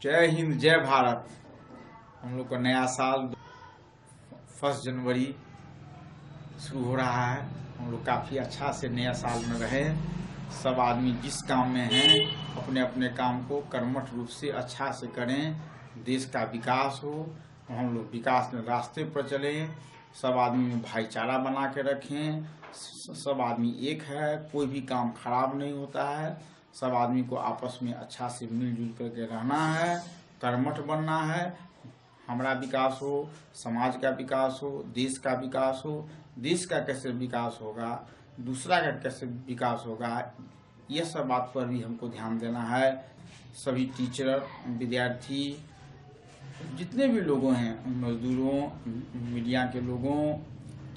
जय हिंद जय भारत। हम लोग का नया साल 1 जनवरी शुरू हो रहा है। हम लोग काफ़ी अच्छा से नया साल में रहे। सब आदमी जिस काम में हैं अपने अपने काम को कर्मठ रूप से अच्छा से करें, देश का विकास हो, हम लोग विकास के रास्ते पर चलें। सब आदमी में भाईचारा बना के रखें। सब आदमी एक है, कोई भी काम खराब नहीं होता है। सब आदमी को आपस में अच्छा से मिलजुल करके रहना है, कर्मठ बनना है। हमारा विकास हो, समाज का विकास हो, देश का विकास हो। देश का कैसे विकास होगा, दूसरा का कैसे विकास होगा, यह सब बात पर भी हमको ध्यान देना है। सभी टीचर, विद्यार्थी, जितने भी लोगों हैं, मजदूरों, मीडिया के लोगों,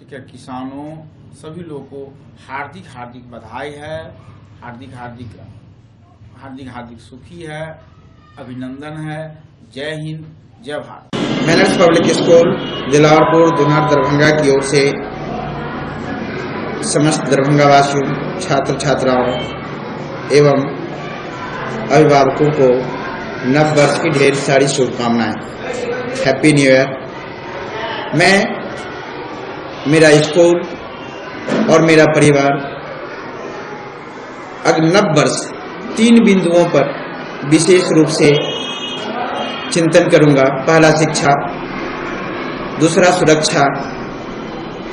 ठीक है, किसानों, सभी लोगों को हार्दिक हार्दिक बधाई है। हार्दिक हार्दिक हार्दिक हार्दिक सुखी है, अभिनंदन है। जय हिंद जय Bharat. Manners public school Dilawarpur दिनार दरभंगा की ओर से समस्त दरभंगा वासियों, छात्र छात्राओं एवं अभिभावकों को नव वर्ष की ढेर सारी शुभकामनाएं। Happy new year. मैं, मेरा स्कूल और मेरा परिवार नव वर्ष 3 बिंदुओं पर विशेष रूप से चिंतन करूंगा। पहला शिक्षा, दूसरा सुरक्षा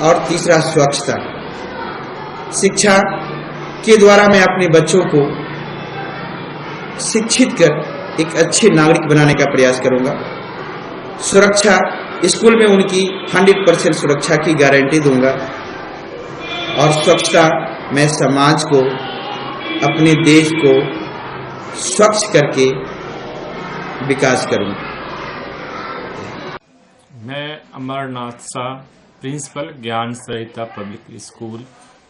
और तीसरा स्वच्छता। शिक्षा के द्वारा मैं अपने बच्चों को शिक्षित कर एक अच्छे नागरिक बनाने का प्रयास करूंगा। सुरक्षा, स्कूल में उनकी 100% सुरक्षा की गारंटी दूंगा। और स्वच्छता, मैं समाज को, अपने देश को स्वच्छ करके विकास करूंगा। मैं अमरनाथ शाह, प्रिंसिपल ज्ञान सरिता पब्लिक स्कूल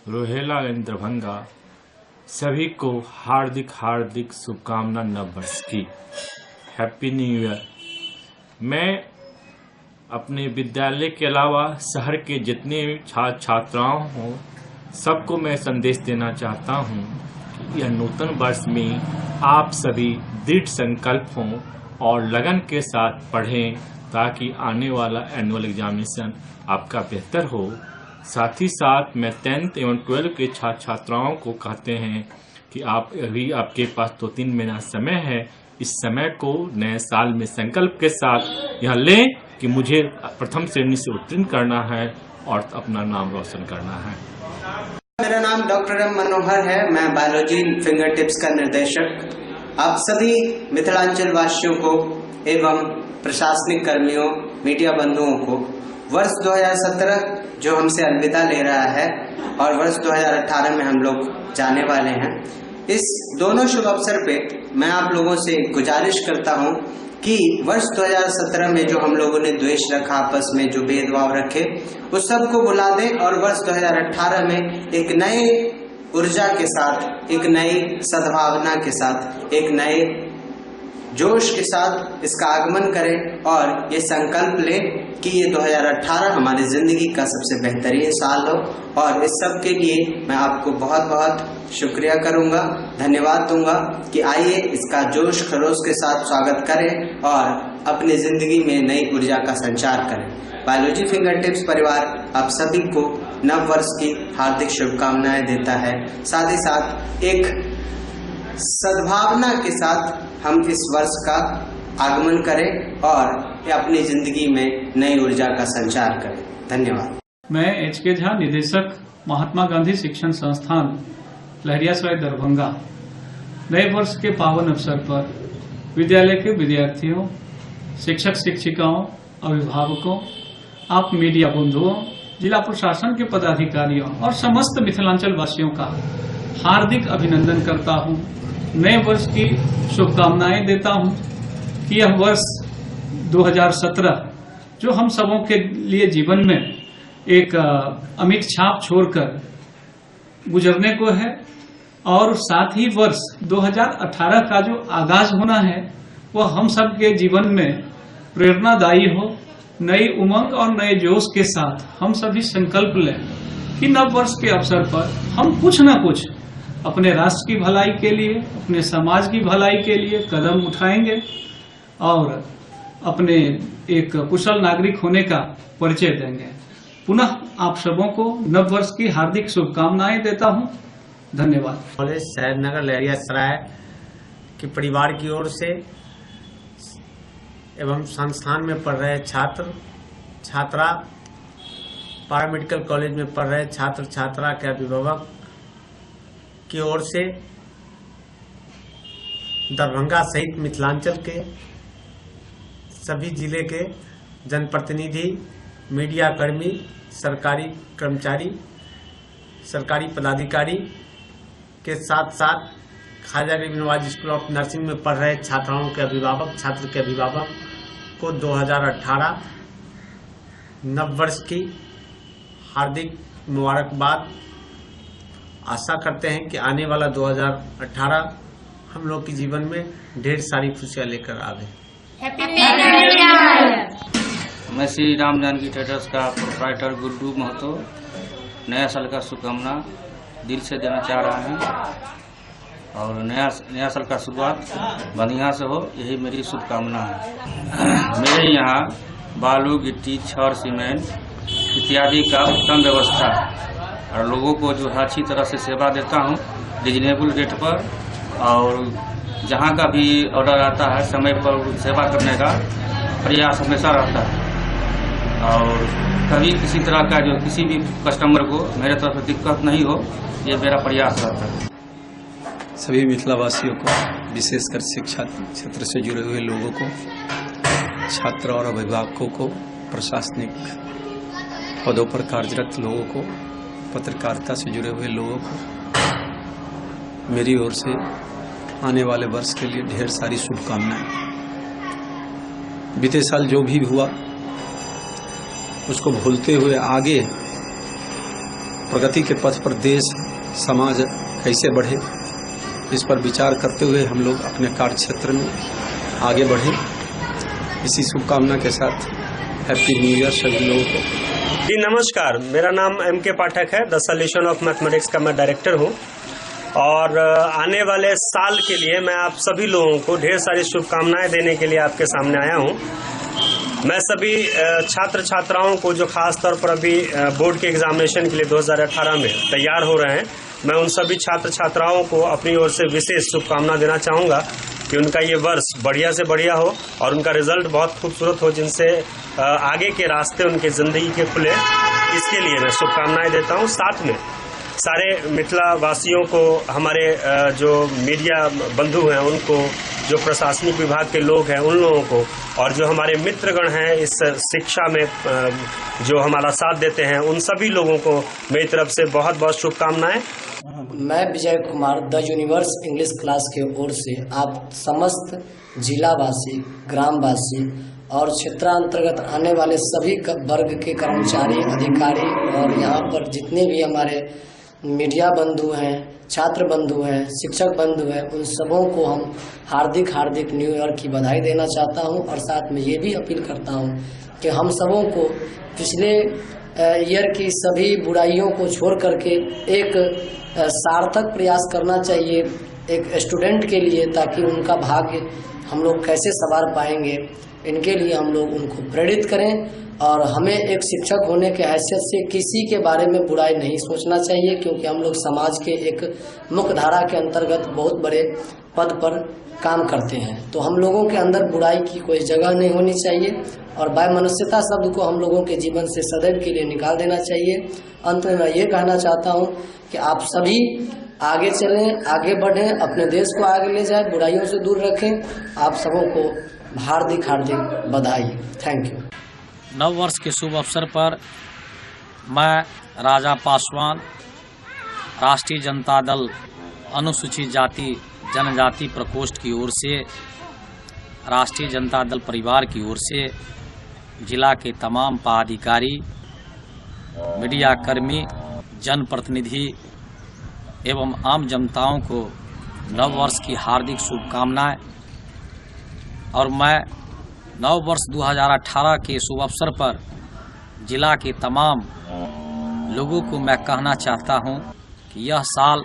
रोहेलागंज दरभंगा, सभी को हार्दिक हार्दिक शुभकामना नव वर्ष की। Happy new year. मैं अपने विद्यालय के अलावा शहर के जितने छात्र छात्राओं हों, सबको मैं संदेश देना चाहता हूं कि यह नूतन वर्ष में आप सभी दृढ़ संकल्प हों और लगन के साथ पढ़ें ताकि आने वाला एनुअल एग्जामिनेशन आपका बेहतर हो। साथ ही साथ मैं 10th एवं 12th के छात्र छात्राओं को कहते हैं कि आप अभी आपके पास 2-3 महीना समय है। इस समय को नए साल में संकल्प के साथ यह लें कि मुझे प्रथम श्रेणी से उत्तीर्ण करना है और अपना नाम रोशन करना है। मेरा नाम डॉक्टर एम मनोहर है। मैं बायोलॉजी फिंगर टिप्स का निर्देशक। आप सभी मिथिलांचल वासियों को एवं प्रशासनिक कर्मियों, मीडिया बंधुओं को वर्ष 2017 जो हमसे अलविदा ले रहा है और वर्ष 2018 में हम लोग जाने वाले हैं, इस दोनों शुभ अवसर पे मैं आप लोगों से गुजारिश करता हूं कि वर्ष 2017 में जो हम लोगों ने द्वेष रखा, आपस में जो भेदभाव रखे, उस सब को भुला दें और वर्ष 2018 में एक नए ऊर्जा के साथ, एक नई सद्भावना के साथ, एक नए जोश के साथ इसका आगमन करें और ये संकल्प लें कि ये 2018 हमारी जिंदगी का सबसे बेहतरीन साल हो। और इस सब के लिए मैं आपको बहुत बहुत शुक्रिया करूंगा, धन्यवाद दूंगा कि आइए इसका जोश खरोश के साथ स्वागत करें और अपनी जिंदगी में नई ऊर्जा का संचार करें। बायोलॉजी फिंगर टिप्स परिवार आप सभी को नव वर्ष की हार्दिक शुभकामनाएं देता है। साथ ही साथ एक सद्भावना के साथ हम इस वर्ष का आगमन करें और अपनी जिंदगी में नई ऊर्जा का संचार करें। धन्यवाद। मैं एच.के. झा, निदेशक महात्मा गांधी शिक्षण संस्थान लहरियासराय दरभंगा, नए वर्ष के पावन अवसर पर विद्यालय के विद्यार्थियों, शिक्षक शिक्षिकाओं, अभिभावकों, आप मीडिया बंधुओं, जिला प्रशासन के पदाधिकारियों और समस्त मिथिलांचल वासियों का हार्दिक अभिनंदन करता हूं। नए वर्ष की शुभकामनाएं देता हूं कि यह वर्ष 2017 जो हम सबों के लिए जीवन में एक अमिट छाप छोड़कर गुजरने को है, और साथ ही वर्ष 2018 का जो आगाज होना है वह हम सब के जीवन में प्रेरणादायी हो। नई उमंग और नए जोश के साथ हम सभी संकल्प लें कि नव वर्ष के अवसर पर हम कुछ न कुछ अपने राष्ट्र की भलाई के लिए, अपने समाज की भलाई के लिए कदम उठाएंगे और अपने एक कुशल नागरिक होने का परिचय देंगे। पुनः आप सबों को नव वर्ष की हार्दिक शुभकामनाएं देता हूं। धन्यवाद। कॉलेज शहरनगर लहरियासराय की परिवार की ओर से एवं संस्थान में पढ़ रहे छात्र छात्रा, पैरामेडिकल कॉलेज में पढ़ रहे छात्र छात्रा के अभिभावक की ओर से दरभंगा सहित मिथिलांचल के सभी जिले के जनप्रतिनिधि, मीडिया कर्मी, सरकारी कर्मचारी, सरकारी पदाधिकारी के साथ साथ ख्वाजा गरीब नवाज स्कूल ऑफ नर्सिंग में पढ़ रहे छात्राओं के अभिभावक, छात्र के अभिभावक को 2018 नव वर्ष की हार्दिक मुबारकबाद। आशा करते हैं कि आने वाला 2018 हम लोग के जीवन में ढेर सारी खुशियाँ लेकर आवे। मैं श्री राम जानकी ट्रेडर्स का प्रोप्राइटर गुड्डू महतो नया साल का शुभकामना दिल से देना चाह रहा है और नया साल का शुरुआत बढ़िया से हो, यही मेरी शुभकामना है। मेरे यहाँ बालू, गिट्टी, छड़, सीमेंट इत्यादि का उत्तम व्यवस्था और लोगों को जो है अच्छी तरह से सेवा देता हूँ रिजनेबल रेट पर, और जहाँ का भी ऑर्डर आता है समय पर सेवा करने का प्रयास हमेशा रहता है और कभी किसी तरह का जो किसी भी कस्टमर को मेरे तरफ से दिक्कत नहीं हो, ये मेरा प्रयास रहता है। सभी मिथिलावासियों को, विशेषकर शिक्षा क्षेत्र से जुड़े हुए लोगों को, छात्र और अभिभावकों को, प्रशासनिक पदों पर कार्यरत लोगों को, पत्रकारिता से जुड़े हुए लोगों को मेरी ओर से आने वाले वर्ष के लिए ढेर सारी शुभकामनाएं। बीते साल जो भी हुआ उसको भूलते हुए आगे प्रगति के पथ पर देश समाज कैसे बढ़े, इस पर विचार करते हुए हम लोग अपने कार्य क्षेत्र में आगे बढ़े। इसी शुभकामना के साथ हैप्पी न्यू ईयर सभी लोगों को। जी नमस्कार, मेरा नाम M.K. पाठक है। द सॉल्यूशन ऑफ मैथमेटिक्स का मैं डायरेक्टर हूँ और आने वाले साल के लिए मैं आप सभी लोगों को ढेर सारी शुभकामनाएं देने के लिए आपके सामने आया हूँ। मैं सभी छात्र छात्राओं को जो खास तौर पर अभी बोर्ड के एग्जामिनेशन के लिए 2018 में तैयार हो रहे हैं, मैं उन सभी छात्र छात्राओं को अपनी ओर से विशेष शुभकामना देना चाहूँगा कि उनका ये वर्ष बढ़िया से बढ़िया हो और उनका रिजल्ट बहुत खूबसूरत हो, जिनसे आगे के रास्ते उनके ज़िंदगी के खुले। इसके लिए मैं शुभकामनाएं देता हूँ। साथ में सारे मिथिला वासियों को, हमारे जो मीडिया बंधु हैं उनको, जो प्रशासनिक विभाग के लोग हैं उन लोगों को, और जो हमारे मित्रगण हैं इस शिक्षा में जो हमारा साथ देते हैं, उन सभी लोगों को मेरी तरफ से बहुत बहुत शुभकामनाएं। मैं Vijay Kumar the universe English class के ओर से आप समस्त जिलावासी, ग्रामवासी और क्षेत्रांतर्गत आने वाले सभी वर्ग के कर्मचारी, अधिकारी और यहाँ पर जितने भी हमारे मीडिया बंधु हैं, छात्र बंधु हैं, शिक्षक बंधु हैं, उन सबों को हम हार्दिक हार्दिक न्यू ईयर की बधाई देना चाहता हूं और साथ में ये भी अपील करता हूं कि हम सबों को पिछले ईयर की सभी बुराइयों को छोड़ करके एक सार्थक प्रयास करना चाहिए एक स्टूडेंट के लिए, ताकि उनका भाग्य हम लोग कैसे संवार पाएंगे, इनके लिए हम लोग उनको प्रेरित करें। और हमें एक शिक्षक होने के हैसियत से किसी के बारे में बुराई नहीं सोचना चाहिए, क्योंकि हम लोग समाज के एक मुख्य धारा के अंतर्गत बहुत बड़े पद पर काम करते हैं। तो हम लोगों के अंदर बुराई की कोई जगह नहीं होनी चाहिए और वैमनस्यता शब्द को हम लोगों के जीवन से सदैव के लिए निकाल देना चाहिए। अंत में मैं ये कहना चाहता हूँ कि आप सभी आगे चलें, आगे बढ़ें, अपने देश को आगे ले जाएं, बुराइयों से दूर रखें। आप सबों को हार्दिक हार्दिक बधाई। Thank you. नव वर्ष के शुभ अवसर पर मैं राजा पासवान, राष्ट्रीय जनता दल अनुसूचित जाति जनजाति प्रकोष्ठ की ओर से, राष्ट्रीय जनता दल परिवार की ओर से जिला के तमाम पदाधिकारी, मीडिया कर्मी, जनप्रतिनिधि एवं आम जनताओं को नव वर्ष की हार्दिक शुभकामनाएं। और मैं नव वर्ष 2018 के शुभ अवसर पर जिला के तमाम लोगों को मैं कहना चाहता हूं कि यह साल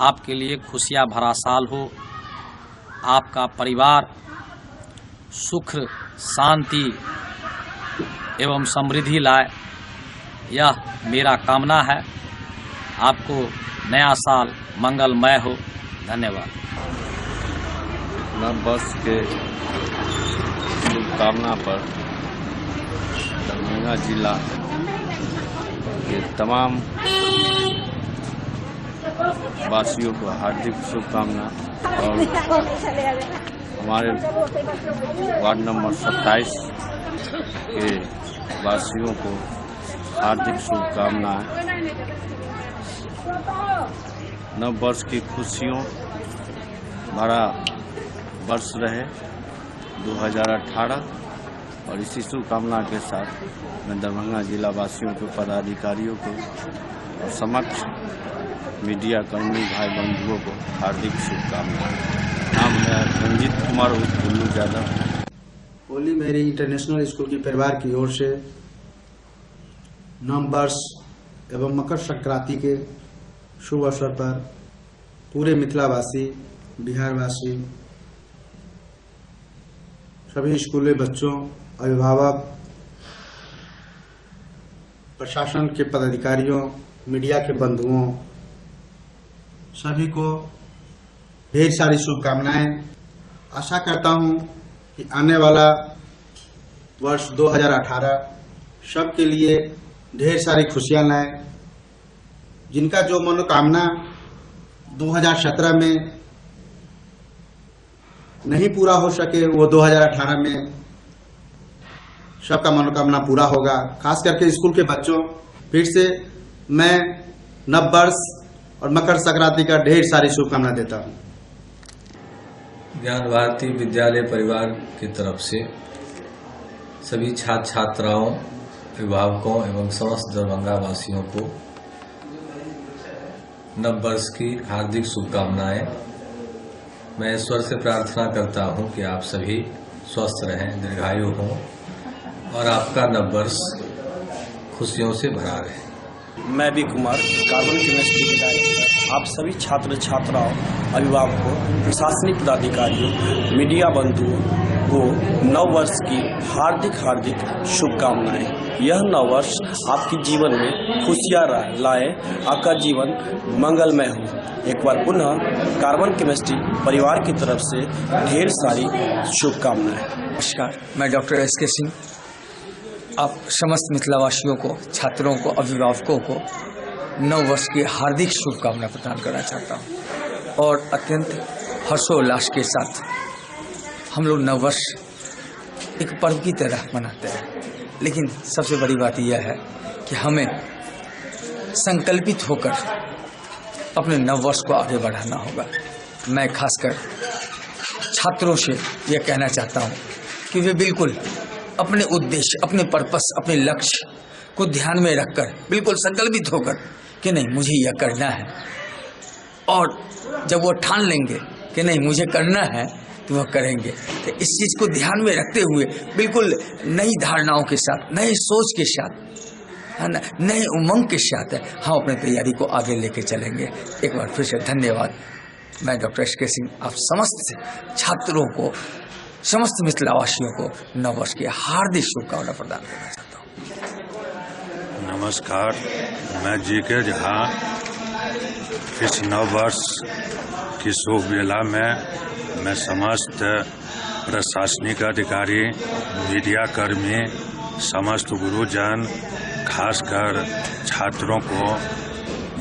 आपके लिए खुशियां भरा साल हो। आपका परिवार सुख शांति एवं समृद्धि लाए, यह मेरा कामना है। आपको नया साल मंगलमय हो। धन्यवाद। नव वर्ष के शुभकामना पर दरभंगा जिला के तमाम वासियों को हार्दिक शुभकामना और हमारे वार्ड नंबर 27 के वासियों को हार्दिक शुभकामनाएं। नव वर्ष की खुशियों भरा वर्ष रहे 2018 और इसी शुभकामना के साथ मैं दरभंगा जिला वासियों को, पदाधिकारियों को और समक्ष मीडिया कर्मी भाई बंधुओं को हार्दिक शुभकामनाएं। नाम है रंजीत कुमार उर्फ बुल्लू यादव। होली मेरी इंटरनेशनल स्कूल की परिवार की ओर से नव वर्ष एवं मकर संक्रांति के शुभ अवसर पर पूरे मिथिलावासी, बिहारवासी, सभी स्कूली बच्चों, अभिभावक, प्रशासन के पदाधिकारियों, मीडिया के बंधुओं, सभी को ढेर सारी शुभकामनाएं। आशा करता हूं कि आने वाला वर्ष 2018 सबके लिए ढेर सारी खुशियां लाए। जिनका जो मनोकामना 2017 में नहीं पूरा हो सके, वो 2018 में सबका मनोकामना पूरा होगा। खास करके स्कूल के बच्चों, फिर से मैं नव वर्ष और मकर संक्रांति का ढेर सारी शुभकामना देता हूँ। ज्ञान भारती विद्यालय परिवार की तरफ से सभी छात्र छात्राओं, अभिभावकों एवं समस्त दरभंगा वासियों को नव वर्ष की हार्दिक शुभकामनाएं। मैं ईश्वर से प्रार्थना करता हूं कि आप सभी स्वस्थ रहें, दीर्घायु हों और आपका नव वर्ष खुशियों से भरा रहे। मैं भी कुमार, कार्बन केमिस्ट्री के डायरेक्टर, आप सभी छात्र छात्राओं, अभिभावकों, प्रशासनिक पदाधिकारियों, मीडिया बंधुओं को नव वर्ष की हार्दिक हार्दिक शुभकामनाएं। यह नव वर्ष आपके जीवन में खुशियां लाए, आपका जीवन मंगलमय हो। एक बार पुनः कार्बन केमिस्ट्री परिवार की तरफ से ढेर सारी शुभकामनाएं। नमस्कार, मैं डॉक्टर एस.के. सिंह आप समस्त मिथिलावासियों को, छात्रों को, अभिभावकों को नव वर्ष की हार्दिक शुभकामना प्रदान करना चाहता हूं। और अत्यंत हर्षोल्लास के साथ हम लोग नव वर्ष एक पर्व की तरह मनाते हैं, लेकिन सबसे बड़ी बात यह है कि हमें संकल्पित होकर अपने नव वर्ष को आगे बढ़ाना होगा। मैं खासकर छात्रों से यह कहना चाहता हूं कि वे बिल्कुल अपने उद्देश्य, अपने पर्पस, अपने लक्ष्य को ध्यान में रखकर बिल्कुल संकल्पित होकर कि नहीं मुझे यह करना है, और जब वो ठान लेंगे कि नहीं मुझे करना है तो वह करेंगे। तो इस चीज़ को ध्यान में रखते हुए बिल्कुल नई धारणाओं के साथ, नए सोच के साथ, है ना, नए उमंग के साथ हम अपने तैयारी को आगे लेके चलेंगे। एक बार फिर से धन्यवाद। मैं डॉक्टर एस.के. सिंह आप समस्त छात्रों को, समस्त मिथिलावासियों को नव वर्ष की हार्दिक शुभकामना प्रदान करना चाहता हूँ। नमस्कार, मैं जी.के. झा इस नव वर्ष की शुभ बेला में मैं समस्त प्रशासनिक अधिकारी, मीडिया कर्मी, समस्त गुरुजन, खासकर छात्रों को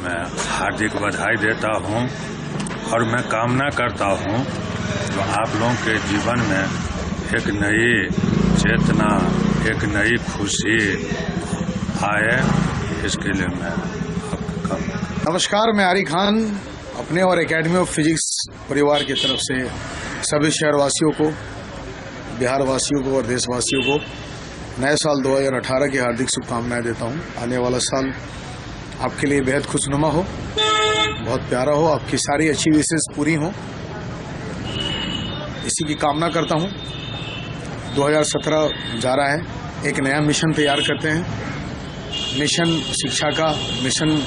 मैं हार्दिक बधाई देता हूं और मैं कामना करता हूं तो आप लोगों के जीवन में एक नई चेतना, एक नई खुशी आए, इसके लिए मैं नमस्कार, मैं आरी खान अपने और एकेडमी ऑफ फिजिक्स परिवार की तरफ से सभी शहरवासियों को, बिहार वासियों को और देशवासियों को नए साल 2018 की हार्दिक शुभकामनाएं देता हूं। आने वाला साल आपके लिए बेहद खुशनुमा हो, बहुत प्यारा हो, आपकी सारी अच्छी विशेष पूरी हो, इसी की कामना करता हूं। 2017 जा रहा है, एक नया मिशन तैयार करते हैं, मिशन शिक्षा का, मिशन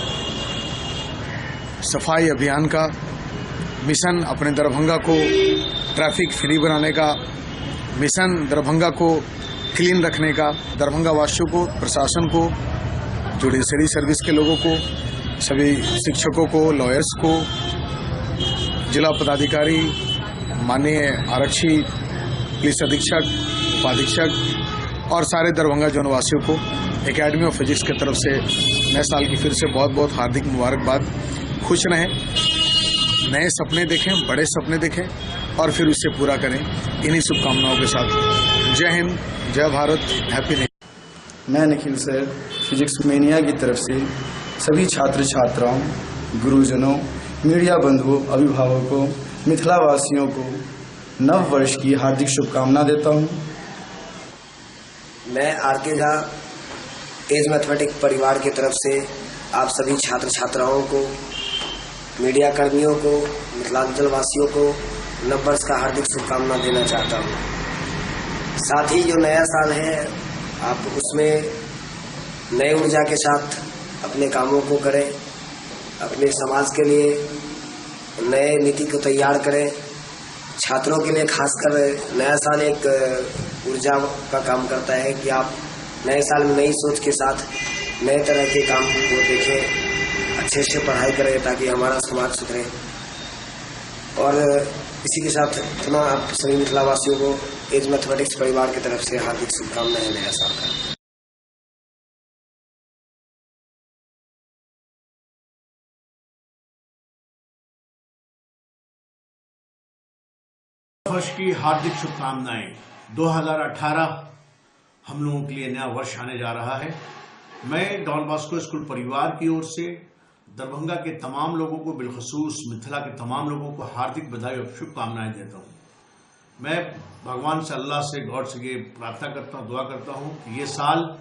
सफाई अभियान का, मिशन अपने दरभंगा को ट्रैफिक फ्री बनाने का, मिशन दरभंगा को क्लीन रखने का, दरभंगा वासियों को, प्रशासन को, जुडिशरी सर्विस के लोगों को, सभी शिक्षकों को, लॉयर्स को, जिला पदाधिकारी, माननीय आरक्षी, पुलिस अधीक्षक, उपाधीक्षक और सारे दरभंगा जोन वासियों को एकेडमी ऑफ फिजिक्स की तरफ से नए साल की फिर से बहुत बहुत हार्दिक मुबारकबाद। खुश रहें, नए सपने देखें, बड़े सपने देखें और फिर उससे पूरा करें। इन्हीं शुभकामनाओं के साथ जय हिंद, जय भारत, हैप्पी न्यू ईयर। मैं निखिल सर फिजिक्स मेनिया की तरफ से सभी छात्र छात्राओं, गुरुजनों, मीडिया बंधुओं, अभिभावकों, मिथिला वासियों को नव वर्ष की हार्दिक शुभकामना देता हूं। मैं आर.के. झा एज मैथमेटिक्स परिवार की तरफ से आप सभी छात्र छात्राओं को, मीडिया कर्मियों को, मिथिलांचल वासियों को नव वर्ष का हार्दिक शुभकामना देना चाहता हूँ। साथ ही जो नया साल है आप उसमें नए ऊर्जा के साथ अपने कामों को करें, अपने समाज के लिए नए नीति को तैयार करें। छात्रों के लिए खासकर नया साल एक ऊर्जा का काम करता है कि आप नए साल में नई सोच के साथ नए तरह के काम को देखें, अच्छे से पढ़ाई करें ताकि हमारा समाज सुधरे। और इसी के साथ पुनः आप सभी मिथिला वासियों को एज मैथमेटिक्स परिवार की तरफ से हार्दिक शुभकामनाएं नया साल का। वर्ष की हार्दिक शुभकामनाएं। 2018 हम लोगों के लिए नया वर्ष आने जा रहा है। मैं डॉन बॉस्को स्कूल परिवार की ओर से दरभंगा के तमाम लोगों को, बिलखसूस मिथिला के तमाम लोगों को हार्दिक बधाई और शुभकामनाएं देता हूं। मैं भगवान से, अल्लाह से, गॉड से ये प्रार्थना करता हूं, दुआ करता हूं कि ये साल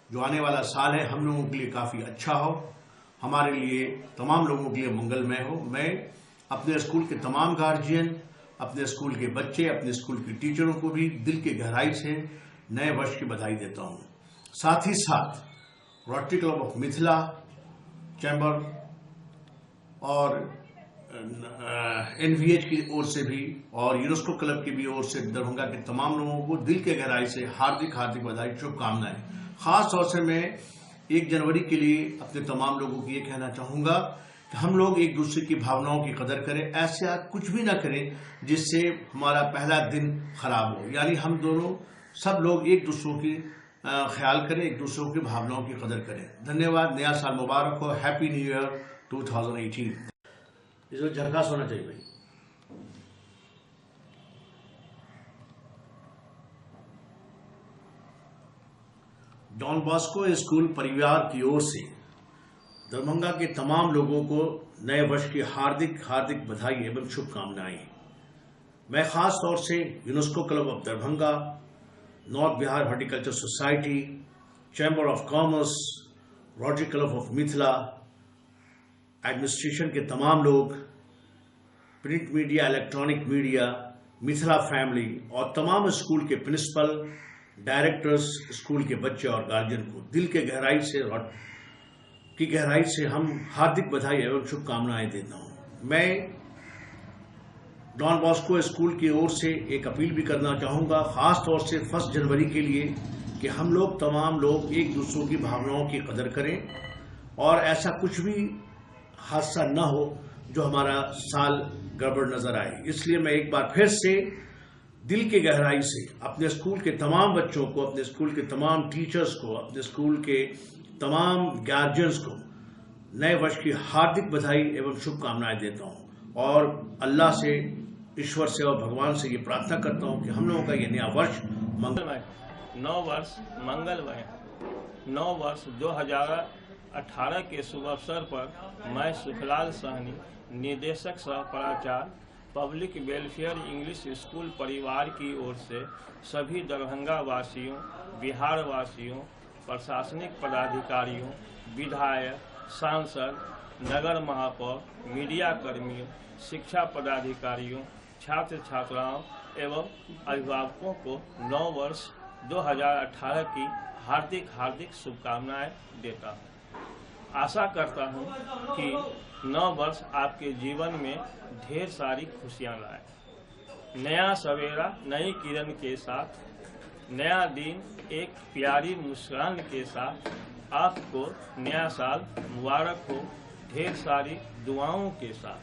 जो आने वाला साल है हम लोगों के लिए काफ़ी अच्छा हो, हमारे लिए, तमाम लोगों के लिए मंगलमय हो। मैं अपने स्कूल के तमाम गार्जियन, अपने स्कूल के बच्चे, अपने स्कूल के टीचरों को भी दिल के गहराई से नए वर्ष की बधाई देता हूं। साथ ही साथ rotary club of Mithila, chamber और NVH की ओर से भी और यूनेस्को क्लब की भी ओर से दरभंगा के तमाम लोगों को दिल के गहराई से हार्दिक हार्दिक बधाई, शुभकामनाएं। खास तौर से मैं 1 जनवरी के लिए अपने तमाम लोगों को ये कहना चाहूँगा कि हम लोग एक दूसरे की भावनाओं की कदर करें, ऐसा कुछ भी ना करें जिससे हमारा पहला दिन खराब हो। यानी हम दोनों सब लोग एक दूसरों की ख्याल करें, एक दूसरों की भावनाओं की कदर करें। धन्यवाद। नया साल मुबारक हो। Happy new year 2018। इसमें झरकास होना चाहिए भाई। डॉन बॉस्को स्कूल परिवार की ओर से दरभंगा के तमाम लोगों को नए वर्ष की हार्दिक हार्दिक बधाई एवं शुभकामनाएं। मैं खास तौर से UNESCO club of Darbhanga, north Bihar horticulture society, chamber of commerce, rotary club of Mithila, administration के तमाम लोग, print media, electronic media, Mithila family और तमाम स्कूल के प्रिंसिपल, डायरेक्टर्स, स्कूल के बच्चे और गार्जियन को दिल के गहराई से हम हार्दिक बधाई एवं शुभकामनाएं देता हूं। मैं डॉन बॉस्को स्कूल की ओर से एक अपील भी करना चाहूँगा, ख़ास तौर से 1 जनवरी के लिए, कि हम लोग तमाम लोग एक दूसरों की भावनाओं की कदर करें और ऐसा कुछ भी हादसा न हो जो हमारा साल गड़बड़ नज़र आए। इसलिए मैं एक बार फिर से दिल के गहराई से अपने स्कूल के तमाम बच्चों को, अपने स्कूल के तमाम टीचर्स को, अपने स्कूल के तमाम गार्जियंस को नए वर्ष की हार्दिक बधाई एवं शुभकामनाएं देता हूँ और अल्लाह से, ईश्वर से और भगवान से ये प्रार्थना करता हूँ कि हम लोगों का ये नया वर्ष मंगलमय, नव वर्ष मंगलमय, नव वर्ष 2018 के शुभ अवसर पर मैं सुखलाल सहनी, निदेशक सह प्राचार्य, पब्लिक वेलफेयर इंग्लिश स्कूल परिवार की ओर से सभी दरभंगा वासियों, बिहार वासियों, प्रशासनिक पदाधिकारियों, विधायक, सांसद, नगर महापौर, मीडिया कर्मियों, शिक्षा पदाधिकारियों, छात्र छात्राओं एवं अभिभावकों को नव वर्ष 2018 की हार्दिक हार्दिक शुभकामनाएं देता हूं। आशा करता हूं कि नव वर्ष आपके जीवन में ढेर सारी खुशियां लाए। नया सवेरा नई किरण के साथ, नया दिन एक प्यारी मुस्कान के साथ आपको नया साल मुबारक हो, ढेर सारी दुआओं के साथ।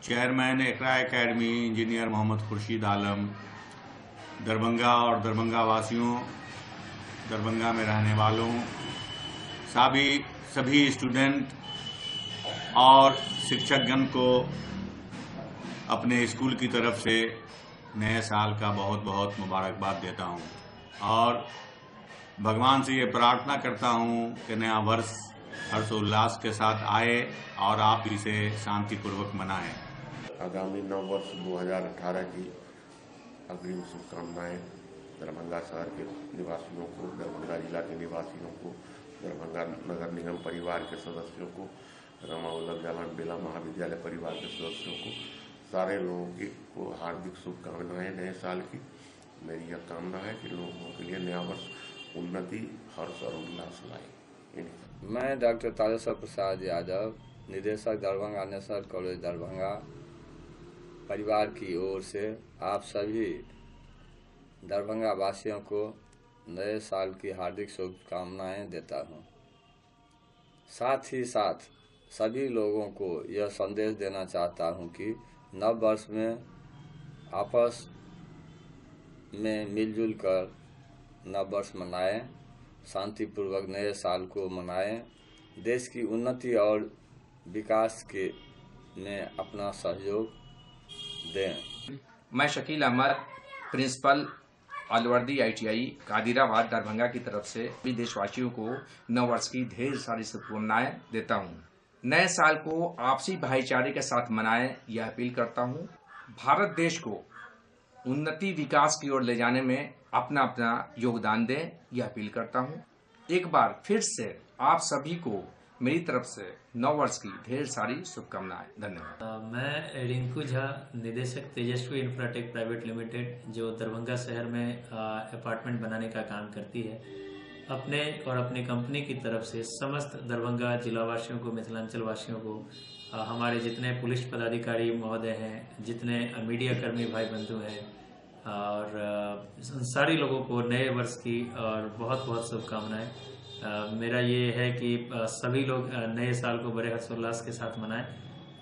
चेयरमैन एकरा एकेडमी इंजीनियर मोहम्मद खुर्शीद आलम, दरभंगा और दरभंगा वासियों, दरभंगा में रहने वालों, सभी स्टूडेंट और शिक्षकगण को अपने स्कूल की तरफ से नए साल का बहुत बहुत मुबारकबाद देता हूं और भगवान से ये प्रार्थना करता हूं कि नया वर्ष हर्षोल्लास के साथ आए और आप इसे शांतिपूर्वक मनाएं। आगामी नव वर्ष 2018 की अग्रिम शुभकामनाएं दरभंगा शहर के निवासियों को, दरभंगा जिला के निवासियों को, दरभंगा नगर निगम परिवार के सदस्यों को, रमा वल्लभ जालान बेला महाविद्यालय परिवार के सदस्यों को, सारे लोगों को हार्दिक शुभकामनाएं नए साल की। मेरी यह कामना है कि लोगों के लिए नया वर्ष उन्नति, हर्ष और उल्लास लाए। मैं डॉक्टर तारेश्वर प्रसाद यादव, निदेशक दरभंगा नेशनल कॉलेज दरभंगा परिवार की ओर से आप सभी दरभंगा वासियों को नए साल की हार्दिक शुभकामनाएं देता हूं। साथ ही साथ सभी लोगों को यह संदेश देना चाहता हूं कि नव वर्ष में आपस में मिलजुल कर नव वर्ष मनाएं, शांतिपूर्वक नए साल को मनाएं, देश की उन्नति और विकास के में अपना सहयोग दें। मैं शकील अहमद, प्रिंसिपल अलवर्दी ITI कादिराबाद दरभंगा की तरफ से भी देशवासियों को नव वर्ष की ढेर सारी शुभकामनाएं देता हूं। नए साल को आपसी भाईचारे के साथ मनाएं, यह अपील करता हूं। भारत देश को उन्नति विकास की ओर ले जाने में अपना अपना योगदान दें, यह अपील करता हूं। एक बार फिर से आप सभी को मेरी तरफ से नव वर्ष की ढेर सारी शुभकामनाएं। धन्यवाद। मैं रिंकू झा, निदेशक तेजस्वी इंफ्राटेक प्राइवेट लिमिटेड, जो दरभंगा शहर में अपार्टमेंट बनाने का काम करती है, अपने और अपनी कंपनी की तरफ से समस्त दरभंगा जिला वासियों को, मिथिलांचल वासियों को, हमारे जितने पुलिस पदाधिकारी महोदय हैं, जितने मीडिया कर्मी भाई बंधु हैं और सारे लोगों को नए वर्ष की और बहुत बहुत शुभकामनाएं। मेरा ये है कि सभी लोग नए साल को बड़े हर्षोल्लास के साथ मनाएं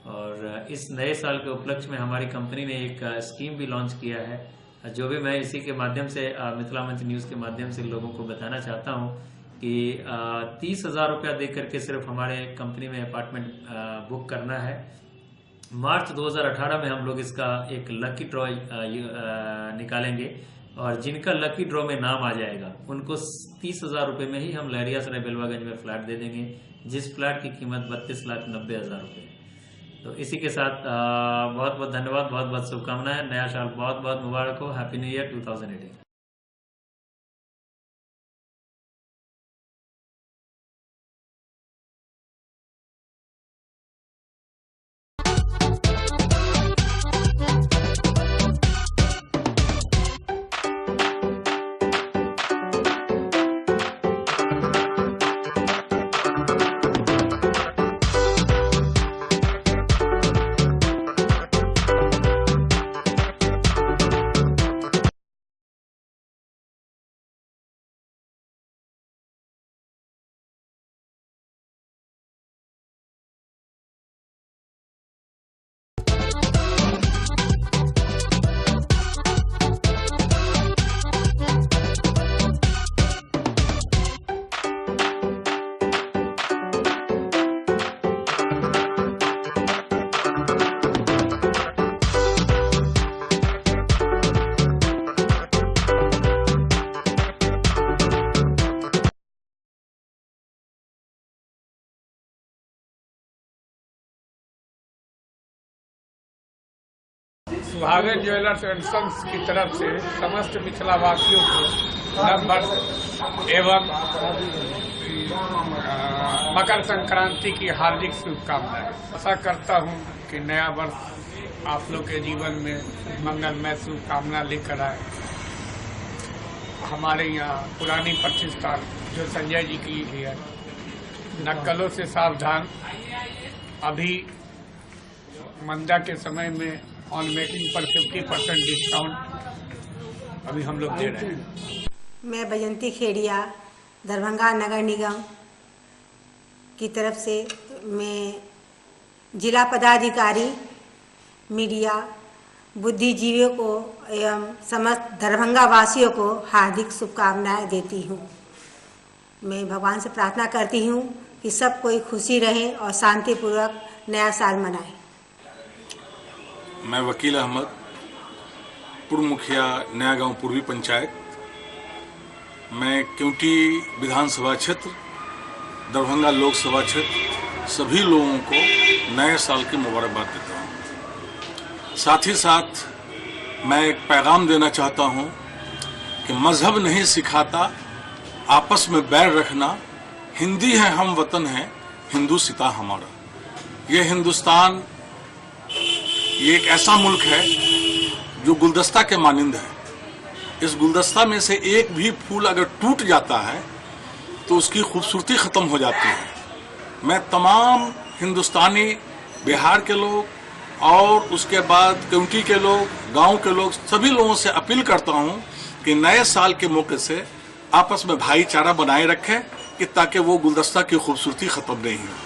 और इस नए साल के उपलक्ष्य में हमारी कंपनी ने एक स्कीम भी लॉन्च किया है, जो भी मैं इसी के माध्यम से मिथिला मंच न्यूज़ के माध्यम से लोगों को बताना चाहता हूं कि 30,000 रुपया दे करके सिर्फ हमारे कंपनी में अपार्टमेंट बुक करना है। मार्च 2018 में हम लोग इसका एक लकी ड्रॉ निकालेंगे और जिनका लकी ड्रॉ में नाम आ जाएगा उनको 30,000 रुपये में ही हम लहरियासराय बेलवागंज में फ्लैट दे देंगे, जिस फ्लैट की कीमत 32,90,000 रुपये है। तो इसी के साथ बहुत बहुत धन्यवाद, बहुत बहुत शुभकामनाएं। नया साल बहुत बहुत मुबारक हो। Happy new year 2018। सुहागन ज्वेलर्स एंड सन्स की तरफ से समस्त मिथिला वासियों को नव वर्ष एवं मकर संक्रांति की हार्दिक शुभकामनाएं। आशा करता हूं कि नया वर्ष आप लोग के जीवन में मंगलमय शुभकामना लेकर आए। हमारे यहाँ पुरानी प्रतिष्ठान जो संजय जी की है, नक्कलों से सावधान। अभी मंदा के समय में ऑन मेकिंग पर 50% डिस्काउंट अभी हम लोग दे रहे हैं। मैं बजंती खेड़िया दरभंगा नगर निगम की तरफ से मैं जिला पदाधिकारी, मीडिया, बुद्धिजीवियों को एवं समस्त दरभंगा वासियों को हार्दिक शुभकामनाएं देती हूँ। मैं भगवान से प्रार्थना करती हूँ कि सब कोई खुशी रहे और शांतिपूर्वक नया साल मनाए। मैं वकील अहमद, पूर्व मुखिया नया गांव पूर्वी पंचायत, मैं क्योंकि विधानसभा क्षेत्र, दरभंगा लोकसभा क्षेत्र सभी लोगों को नए साल की मुबारकबाद देता हूं। साथ ही साथ मैं एक पैगाम देना चाहता हूं कि मजहब नहीं सिखाता आपस में बैर रखना, हिंदी है हम वतन है, हिंदू सिता हमारा। ये हिंदुस्तान ये एक ऐसा मुल्क है जो गुलदस्ता के मानिंद है। इस गुलदस्ता में से एक भी फूल अगर टूट जाता है तो उसकी खूबसूरती खत्म हो जाती है। मैं तमाम हिंदुस्तानी, बिहार के लोग और उसके बाद काउंटी के लोग, गांव के लोग, सभी लोगों से अपील करता हूं कि नए साल के मौके से आपस में भाईचारा बनाए रखें कि ताकि वो गुलदस्ता की खूबसूरती खत्म नहीं हो।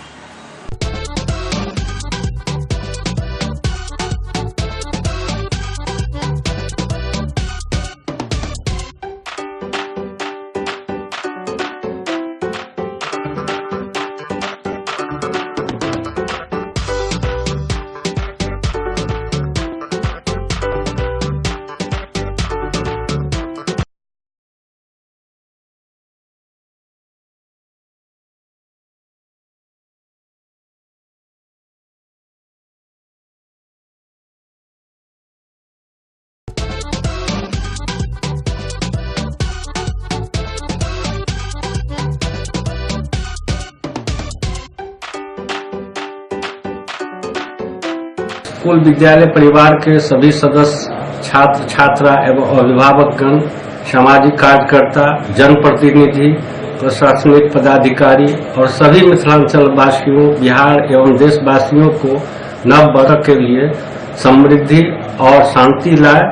स्कूल विद्यालय परिवार के सभी सदस्य, छात्र छात्रा एवं अभिभावकगण, सामाजिक कार्यकर्ता, जनप्रतिनिधि, प्रशासनिक पदाधिकारी और सभी मिथिलांचल वासियों, बिहार एवं देशवासियों को नव वर्ष के लिए समृद्धि और शांति लाए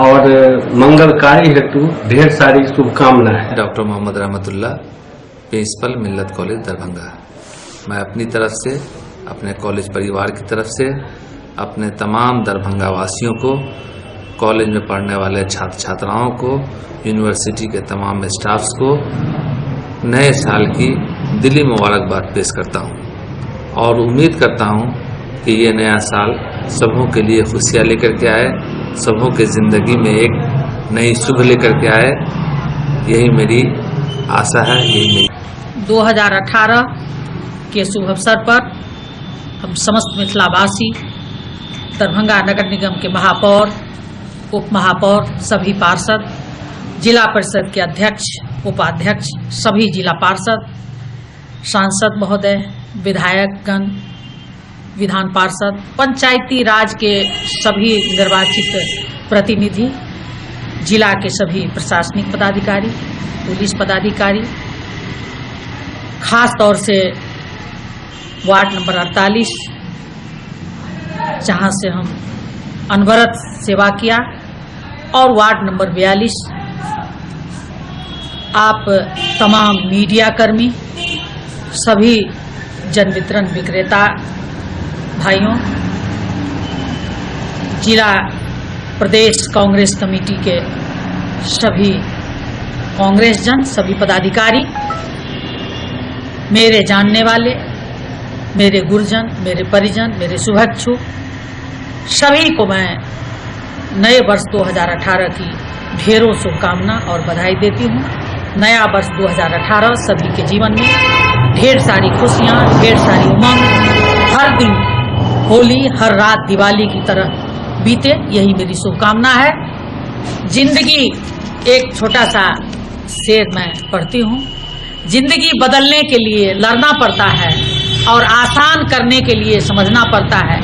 और मंगल कार्य हेतु ढेर सारी शुभकामनाएं। डॉक्टर मोहम्मद रहमतुल्लाह, प्रिंसिपल मिल्लत कॉलेज दरभंगा। मैं अपनी तरफ से, अपने कॉलेज परिवार की तरफ से, अपने तमाम दरभंगा वासियों को, कॉलेज में पढ़ने वाले छात्र छात्राओं को, यूनिवर्सिटी के तमाम स्टाफ्स को नए साल की दिली मुबारकबाद पेश करता हूं और उम्मीद करता हूं कि ये नया साल सबों के लिए खुशियां लेकर के आए, सबों के ज़िंदगी में एक नई शुभ लेकर के आए। यही मेरी आशा है, यही मेरी। 2018 के शुभ अवसर पर हम समस्त मिथिलावासी, दरभंगा नगर निगम के महापौर, उप महापौर, सभी पार्षद, जिला परिषद के अध्यक्ष, उपाध्यक्ष, सभी जिला पार्षद, सांसद महोदय, विधायकगण, विधान पार्षद, पंचायती राज के सभी निर्वाचित प्रतिनिधि, जिला के सभी प्रशासनिक पदाधिकारी, पुलिस पदाधिकारी, खास तौर से वार्ड नंबर 48 जहां से हम अनवरत सेवा किया, और वार्ड नंबर 42, आप तमाम मीडिया कर्मी, सभी जन वितरण विक्रेता भाइयों, जिला प्रदेश कांग्रेस कमेटी के सभी कांग्रेस जन, सभी पदाधिकारी, मेरे जानने वाले, मेरे गुरुजन, मेरे परिजन, मेरे शुभेच्छु, सभी को मैं नए वर्ष 2018 की ढेरों शुभकामना और बधाई देती हूँ। नया वर्ष 2018 सभी के जीवन में ढेर सारी खुशियाँ, ढेर सारी उमंग, हर दिन होली, हर रात दिवाली की तरह बीते, यही मेरी शुभकामना है। जिंदगी एक छोटा सा शेर मैं पढ़ती हूँ, जिंदगी बदलने के लिए लड़ना पड़ता है और आसान करने के लिए समझना पड़ता है।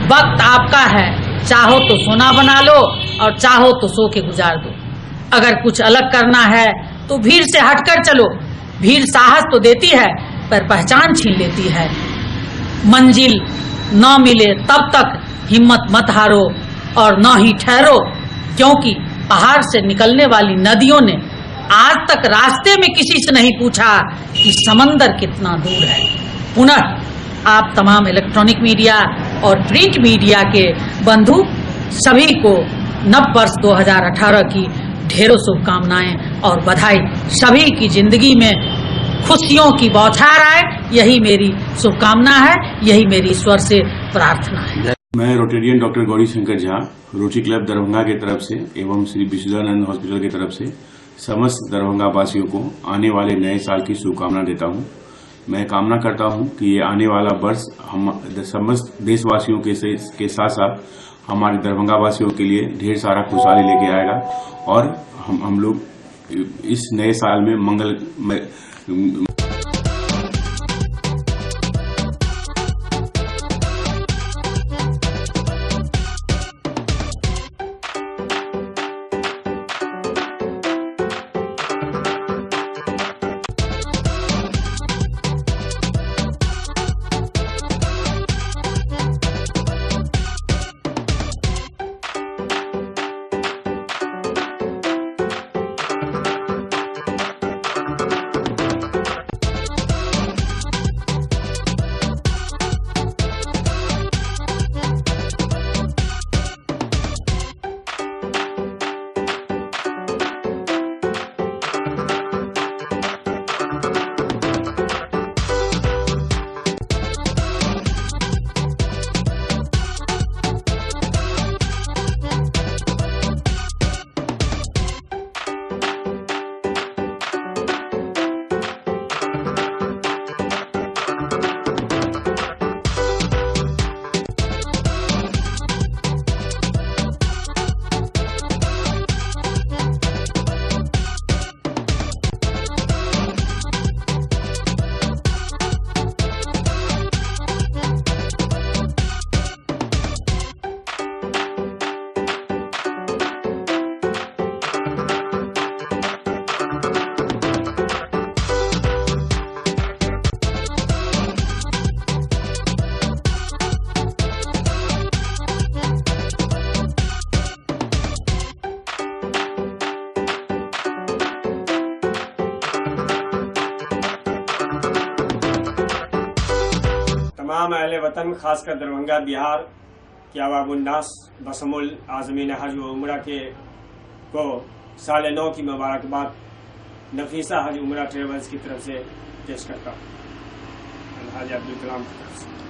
वक्त आपका है, चाहो तो सोना बना लो और चाहो तो सो के गुजार दो। अगर कुछ अलग करना है तो भीड़ से हटकर चलो। भीड़ साहस तो देती है पर पहचान छीन लेती है। मंजिल न मिले तब तक हिम्मत मत हारो और न ही ठहरो, क्योंकि पहाड़ से निकलने वाली नदियों ने आज तक रास्ते में किसी से नहीं पूछा कि समंदर कितना दूर है। पुनः आप तमाम इलेक्ट्रॉनिक मीडिया और प्रिंट मीडिया के बंधु सभी को नव वर्ष 2018 की ढेरों शुभकामनाएं और बधाई। सभी की जिंदगी में खुशियों की बौछार आए, यही मेरी शुभकामना है, यही मेरी ईश्वर से प्रार्थना है। मैं Rotarian doctor Gauri Shankar Jha rotary club Darbhanga की तरफ से एवं श्री विशुद्धानंद हॉस्पिटल की तरफ से समस्त दरभंगा वासियों को आने वाले नए साल की शुभकामना देता हूं। मैं कामना करता हूं कि ये आने वाला वर्ष हम समस्त देशवासियों के साथ साथ हमारे दरभंगा वासियों के लिए ढेर सारा खुशहाली लेके आएगा और हम लोग इस नए साल में मंगल तमाम अहले वतन खासकर दरभंगा बिहार के अवाबुन्नास बसमुल आज़मीन हज व उम्रा के को साल 9 की मुबारकबाद नफीसा हज उम्रा ट्रेवल्स की तरफ से पेश करता हूँ। हाजी अब्दुल कलाम की तरफ से।